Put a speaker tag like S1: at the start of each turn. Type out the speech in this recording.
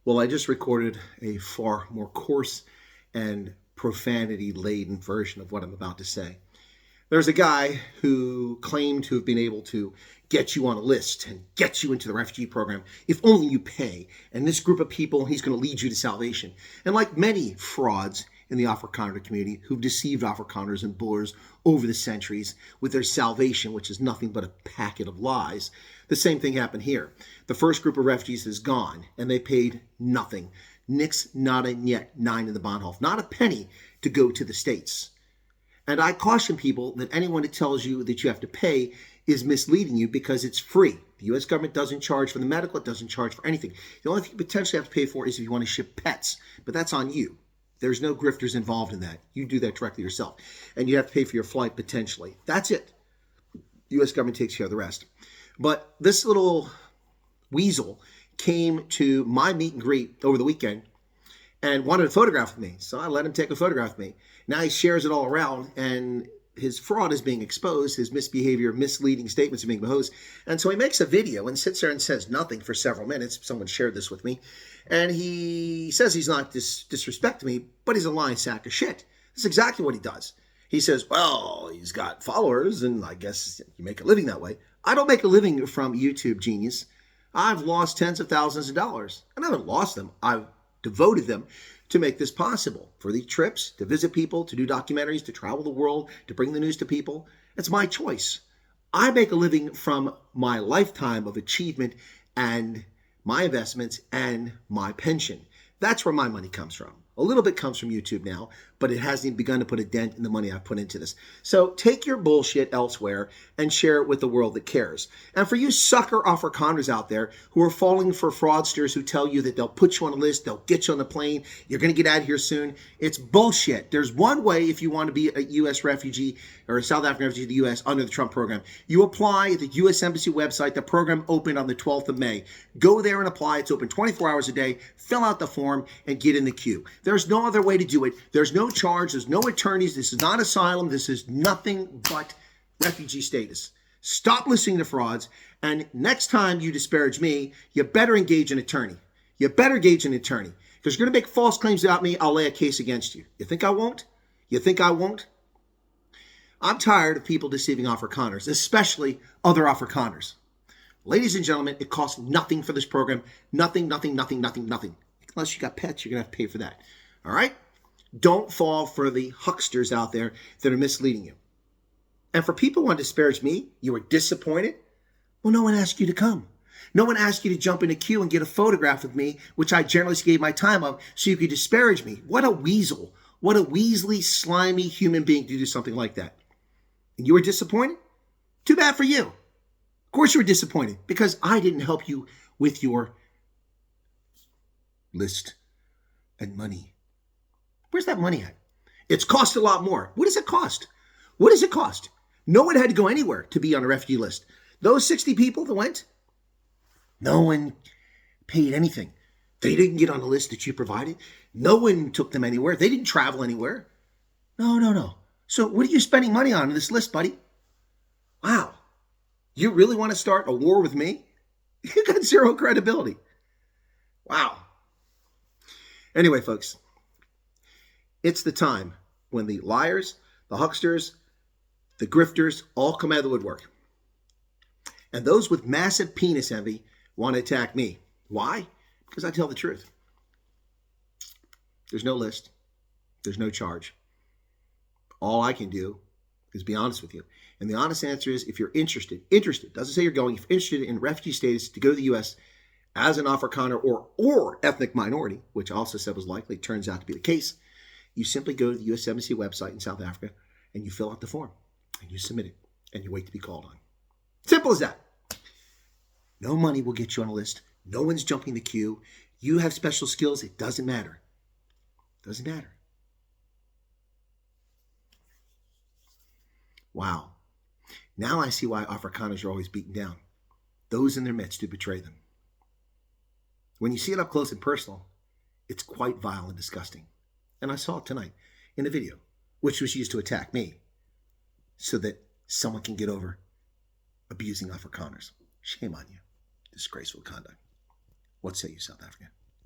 S1: Well, I just recorded a far more coarse and profanity-laden version of what I'm about to say. There's a guy who claimed to have been able to get you on a list and get you into the refugee program if only you pay. And this group of people, he's going to lead you to salvation. And like many frauds in the Afrikaner community who've deceived Afrikaners and Boers over the centuries with their salvation, which is nothing but a packet of lies, the same thing happened here. The first group of refugees is gone, and they paid nothing. Nix, nada, niet, nine in the Bahnhof. Not a penny to go to the States. And I caution people that anyone that tells you that you have to pay is misleading you because it's free. The U.S. government doesn't charge for the medical. It doesn't charge for anything. The only thing you potentially have to pay for is if you want to ship pets, but that's on you. There's no grifters involved in that. You do that directly yourself. And you have to pay for your flight potentially. That's it. The U.S. government takes care of the rest. But this little weasel came to my meet and greet over the weekend and wanted a photograph of me. So I let him take a photograph of me. Now he shares it all around, and his fraud is being exposed, his misbehavior, misleading statements are being exposed. And so he makes a video and sits there and says nothing for several minutes. Someone shared this with me. And he says he's not disrespecting me, but he's a lying sack of shit. That's exactly what he does. He says, well, he's got followers, and I guess you make a living that way. I don't make a living from YouTube, genius. I've lost tens of thousands of dollars. And I haven't lost them. I've devoted them to make this possible. For the trips, to visit people, to do documentaries, to travel the world, to bring the news to people. It's my choice. I make a living from my lifetime of achievement and my investments and my pension. That's where my money comes from. A little bit comes from YouTube now, but it hasn't even begun to put a dent in the money I've put into this. So take your bullshit elsewhere and share it with the world that cares. And for you sucker Afrikaners out there who are falling for fraudsters who tell you that they'll put you on a list, they'll get you on the plane, you're going to get out of here soon, it's bullshit. There's one way if you want to be a U.S. refugee or a South African refugee to the U.S. under the Trump program. You apply at the U.S. Embassy website. The program opened on the 12th of May. Go there and apply. It's open 24 hours a day. Fill out the form and get in the queue. There's no other way to do it. There's no charge. There's no attorneys. This is not asylum. This is nothing but refugee status. Stop listening to frauds. And next time you disparage me, you better engage an attorney. You better engage an attorney. Because you're going to make false claims about me, I'll lay a case against you. You think I won't? You think I won't? I'm tired of people deceiving Afrikaners, especially other Afrikaners. Ladies and gentlemen, it costs nothing for this program. Nothing, nothing, nothing, nothing, nothing. Unless you got pets, you're going to have to pay for that. All right? Don't fall for the hucksters out there that are misleading you. And for people who want to disparage me, you were disappointed? Well, no one asked you to come. No one asked you to jump in a queue and get a photograph of me, which I generously gave my time of, so you could disparage me. What a weasel. What a weaselly, slimy human being to do something like that. And you were disappointed? Too bad for you. Of course you were disappointed, because I didn't help you with your list and money. Where's that money at? It's cost a lot more. What does it cost? What does it cost? No one had to go anywhere to be on a refugee list. Those 60 people that went, no one paid anything. They didn't get on the list that you provided. No one took them anywhere. They didn't travel anywhere. No. So what are you spending money on this list, buddy? Wow. You really want to start a war with me? You got zero credibility. Wow. Anyway, folks, it's the time when the liars, the hucksters, the grifters all come out of the woodwork. And those with massive penis envy want to attack me. Why? Because I tell the truth. There's no list. There's no charge. All I can do is be honest with you. And the honest answer is, if you're interested, doesn't say you're going, if you're interested in refugee status to go to the U.S. as an Afrikaner or ethnic minority, which I also said was likely, turns out to be the case, you simply go to the U.S. Embassy website in South Africa and you fill out the form and you submit it and you wait to be called on. Simple as that. No money will get you on a list. No one's jumping the queue. You have special skills. It doesn't matter. Doesn't matter. Wow. Now I see why Afrikaners are always beaten down. Those in their midst who betray them. When you see it up close and personal, it's quite vile and disgusting. And I saw it tonight in a video, which was used to attack me so that someone can get over abusing Afrikaners. Shame on you. Disgraceful conduct. What say you, South Africa?